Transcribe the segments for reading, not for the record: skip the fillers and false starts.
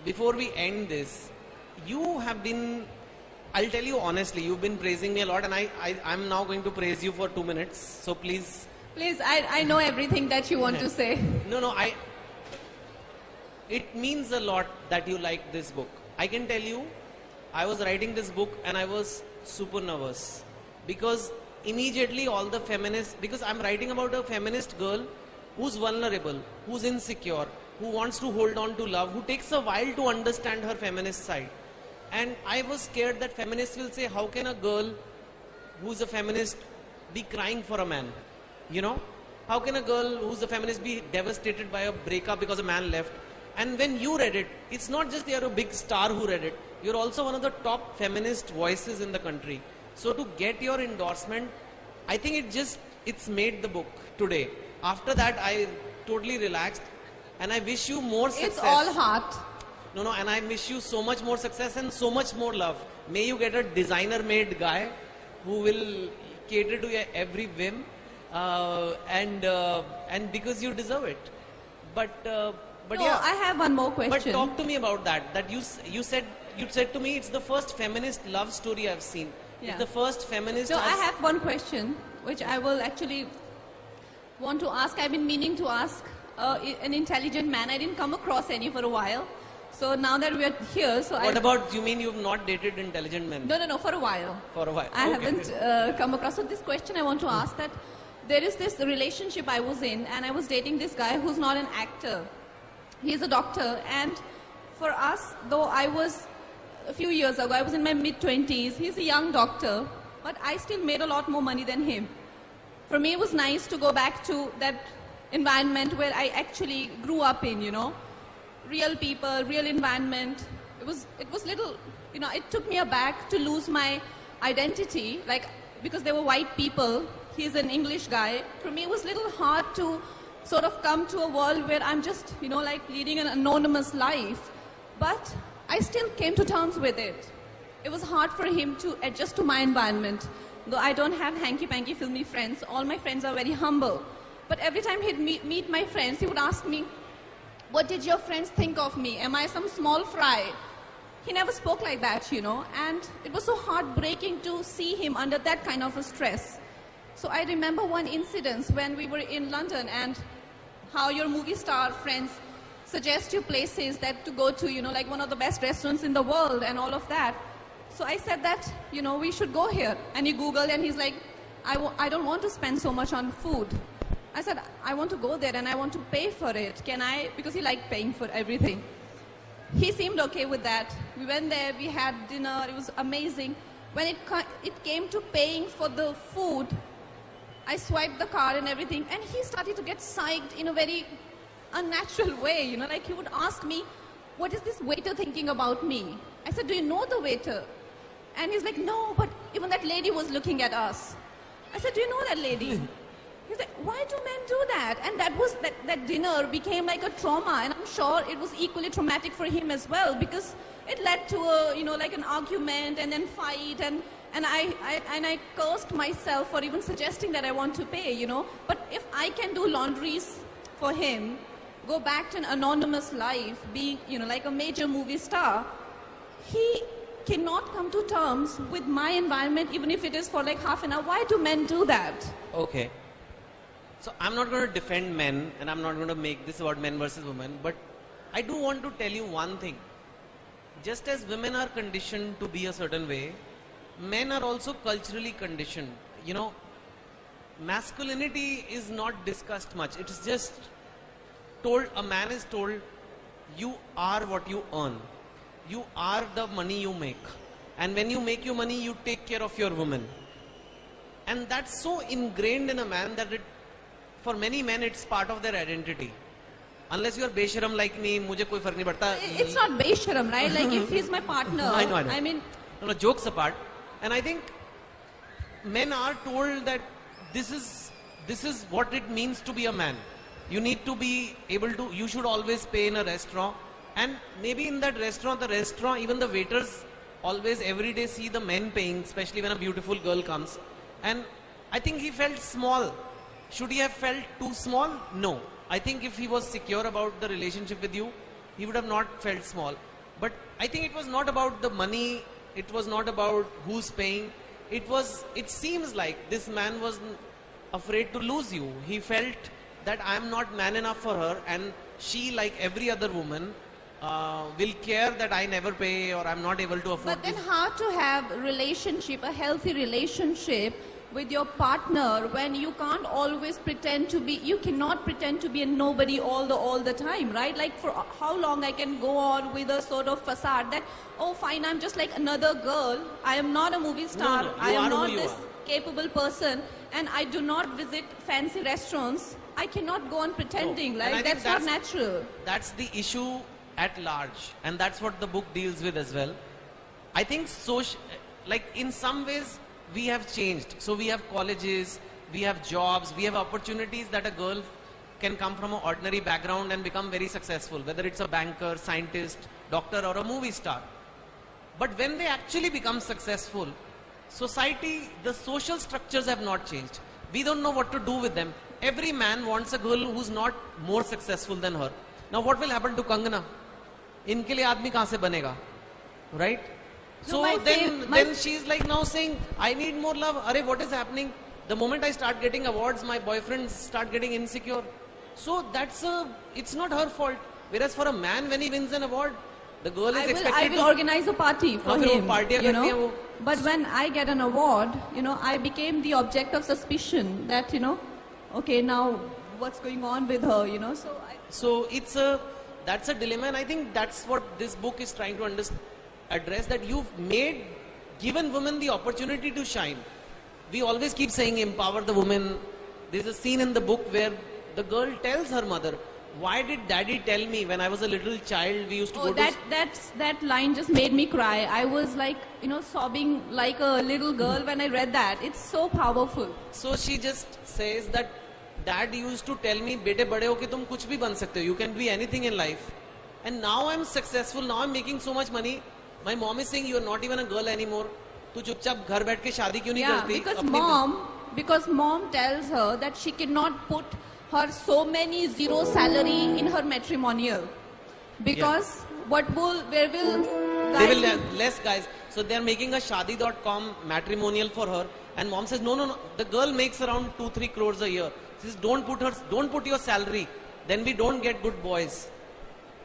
before we end this, you have been, I'll tell you honestly, you've been praising me a lot, and I'm now going to praise you for 2 minutes. So please. Please, I know everything that you want to say. No, it means a lot that you like this book. I can tell you, I was writing this book and I was super nervous because immediately all the feminists, because I'm writing about a feminist girl who's vulnerable, who's insecure, who wants to hold on to love, who takes a while to understand her feminist side. And I was scared that feminists will say, how can a girl who's a feminist be crying for a man? You know? How can a girl who's a feminist be devastated by a breakup because a man left? And when you read it, it's not just you're a big star who read it, you're also one of the top feminist voices in the country. So to get your endorsement, I think it's made the book today. After that, I totally relaxed and I wish you more success. It's all heart. No, and I wish you so much more success and so much more love. May you get a designer-made guy who will cater to your every whim, and because you deserve it. But yeah, I have one more question. But talk to me about that. That you said to me it's the first feminist love story I've seen. Yeah. It's the first feminist. So I have one question which I will actually want to ask. I've been meaning to ask an intelligent man. I didn't come across any for a while. So now that we are here, What about, you mean you've not dated intelligent men? No, for a while. For a while. I haven't come across. So this question I want to ask that there is this relationship I was in and I was dating this guy who's not an actor. He's a doctor, and for us, though I was, a few years ago, I was in my mid-20s, he's a young doctor, but I still made a lot more money than him. For me, it was nice to go back to that environment where I actually grew up in, you know. Real people, real environment. It was little, you know, it took me aback to lose my identity, like, because they were white people. He's an English guy. For me, it was a little hard to sort of come to a world where I'm just, you know, like leading an anonymous life. But I still came to terms with it. It was hard for him to adjust to my environment. Though I don't have hanky-panky filmy friends, all my friends are very humble. But every time he'd meet my friends, he would ask me, what did your friends think of me? Am I some small fry? He never spoke like that, you know, and it was so heartbreaking to see him under that kind of a stress. So I remember one incident when we were in London and how your movie star friends suggest you places that to go to, you know, like one of the best restaurants in the world and all of that. So I said that, you know, we should go here. And he Googled and he's like, I don't want to spend so much on food. I said, I want to go there and I want to pay for it. Can I? Because he liked paying for everything. He seemed okay with that. We went there, we had dinner, it was amazing. When it came to paying for the food, I swiped the card and everything, and he started to get psyched in a very unnatural way, you know, like he would ask me, what is this waiter thinking about me? I said, do you know the waiter? And he's like, no, but even that lady was looking at us. I said, do you know that lady? He's like, why do men do that? And that dinner became like a trauma, and I'm sure it was equally traumatic for him as well, because it led to a, you know, like an argument and then fight, and I cursed myself for even suggesting that I want to pay, you know. But if I can do laundries for him, go back to an anonymous life, be, you know, like a major movie star, he cannot come to terms with my environment, even if it is for like half an hour. Why do men do that? Okay. So I'm not going to defend men, and I'm not going to make this about men versus women, but I do want to tell you one thing. Just as women are conditioned to be a certain way, men are also culturally conditioned. You know, masculinity is not discussed much. It is just told, a man is told, you are what you earn. You are the money you make. And when you make your money, you take care of your woman. And that's so ingrained in a man that for many men, it's part of their identity. Unless you are besharam like me, mujhe koi fark nahi padta. It's not besharam, right? Like if he's my partner. I know. I mean, no, jokes apart. And I think men are told that this is what it means to be a man. You need to be able to, you should always pay in a restaurant. And maybe in that restaurant, even the waiters always every day see the men paying, especially when a beautiful girl comes. And I think he felt small. Should he have felt too small? No. I think if he was secure about the relationship with you, he would have not felt small. But I think it was not about the money. It was not about who's paying. It seems like this man was afraid to lose you. He felt that I am not man enough for her, and she, like every other woman, will care that I never pay or I'm not able to afford But then this. how to have a healthy relationship with your partner when you can't always you cannot pretend to be a nobody all the time, right? Like for how long I can go on with a sort of facade that, oh fine, I'm just like another girl. I am not a movie star. No, I you am are not who you this are. capable person, and I do not visit fancy restaurants. I cannot go on pretending. No. And I Like think that's not natural. That's the issue at large, and that's what the book deals with as well. I think like in some ways we have changed. So we have colleges, we have jobs, we have opportunities that a girl can come from an ordinary background and become very successful, whether it's a banker, scientist, doctor, or a movie star. But when they actually become successful, society, the social structures have not changed. We don't know what to do with them. Every man wants a girl who's not more successful than her. Now what will happen to Kangana? इनके लिए आदमी कहाँ से बनेगा? Right? So then she's like now saying, I need more love. Arey, what is happening? The moment I start getting awards, my boyfriends start getting insecure. So it's not her fault. Whereas for a man, when he wins an award, the girl is expected I will organize a party for him. You know? But when I get an award, I became the object of suspicion that, okay, now what's going on with her, So that's a dilemma, and I think that's what this book is trying to address, that you've given women the opportunity to shine. We always keep saying empower the woman. There's a scene in the book where the girl tells her mother, why did daddy tell me when I was a little child we used to go to... That line just made me cry. I was like, sobbing like a little girl when I read that. It's so powerful. So she just says that dad used to tell me, bete bade ho ke tum kuch bhi ban sakte ho. You can be anything in life. And now I'm successful. Now I'm making so much money. My mom is saying, you're not even a girl anymore. Tu chupchap ghar baith ke shaadi kyun nahi karti? Because mom tells her that she cannot put her so many zero salary in her matrimonial. Because they will have less guys. So they're making a shadi.com matrimonial for her. And mom says, no. The girl makes around 2-3 crores a year. She says, don't put your salary. Then we don't get good boys.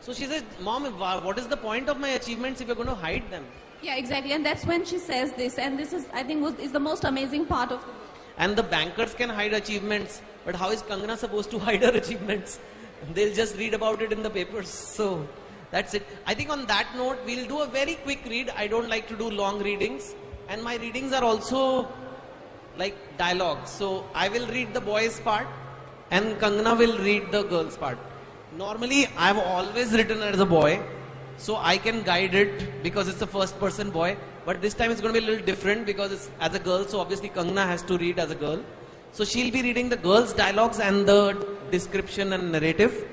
So she says, mom, what is the point of my achievements if you're going to hide them? Yeah, exactly. And that's when she says this. And this is, I think, is the most amazing part of the book. And the bankers can hide achievements. But how is Kangana supposed to hide her achievements? They'll just read about it in the papers. So that's it. I think on that note, we'll do a very quick read. I don't like to do long readings. And my readings are also like dialogues. So I will read the boys part and Kangana will read the girls part. Normally, I've always written as a boy. So I can guide it because it's a first person boy. But this time it's going to be a little different because it's as a girl. So obviously Kangana has to read as a girl. So she'll be reading the girls' dialogues and the description and narrative.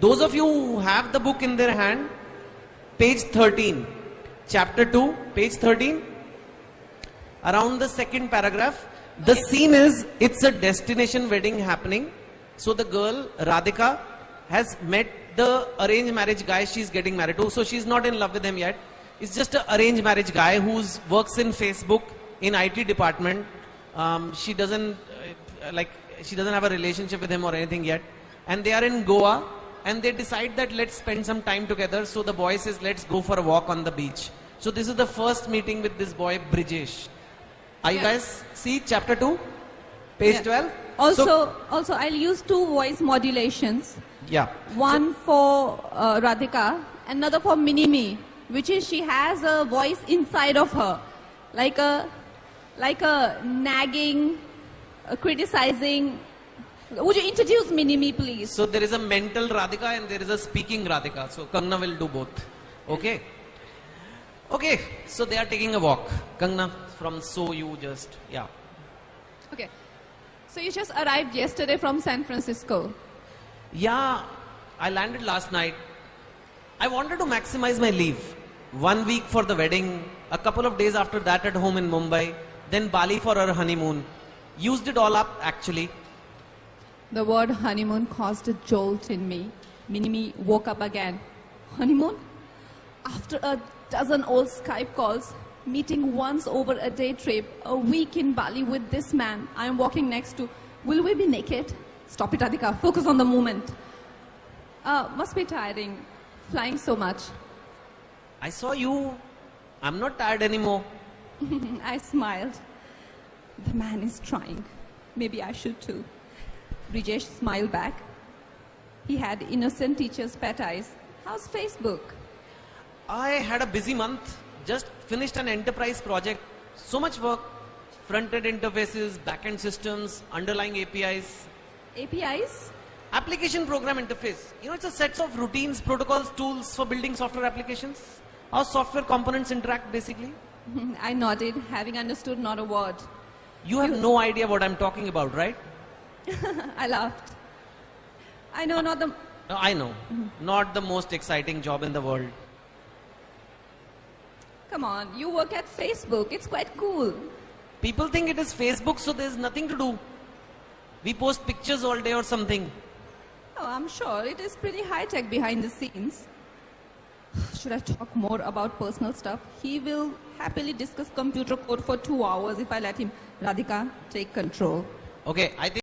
Those of you who have the book in their hand, page 13, chapter 2, page 13, around the second paragraph, the scene is, it's a destination wedding happening. So the girl, Radhika, has met the arranged marriage guy she's getting married to. So she's not in love with him yet. It's just an arranged marriage guy who works in Facebook in IT department. She doesn't have a relationship with him or anything yet. And they are in Goa and they decide that let's spend some time together. So the boy says, let's go for a walk on the beach. So this is the first meeting with this boy, Brijesh. Are you guys see chapter 2, page 12? Also, I'll use 2 voice modulations. Yeah. One for Radhika, another for Minimi, which is she has a voice inside of her, like a nagging, criticizing. Would you introduce Minimi, please? So there is a mental Radhika and there is a speaking Radhika. So Kangana will do both. Okay. Okay. So they are taking a walk. Kangana, Okay. So you just arrived yesterday from San Francisco. Yeah, I landed last night. I wanted to maximize my leave. 1 week for the wedding, a couple of days after that at home in Mumbai, then Bali for our honeymoon. Used it all up actually. The word honeymoon caused a jolt in me. Minimi woke up again. Honeymoon? After a dozen old Skype calls, meeting once over a day trip, a week in Bali with this man I am walking next to, will we be naked? Stop it, Radhika. Focus on the moment. Must be tiring, flying so much. I saw you. I'm not tired anymore. I smiled. The man is trying. Maybe I should too. Brijesh smiled back. He had innocent teacher's pet eyes. How's Facebook? I had a busy month. Just finished an enterprise project. So much work. Front-end interfaces, back-end systems, underlying APIs. APIs? Application program interface. You know, it's a set of routines, protocols, tools for building software applications. How software components interact basically. I nodded, having understood not a word. You have no idea what I'm talking about, right? I laughed. I know not the... No, I know. Not the most exciting job in the world. Come on, you work at Facebook. It's quite cool. People think it is Facebook, so there's nothing to do. We post pictures all day or something. Oh, I'm sure it is pretty high-tech behind the scenes. Should I talk more about personal stuff? He will happily discuss computer code for 2 hours if I let him. Radhika, take control. Okay, I think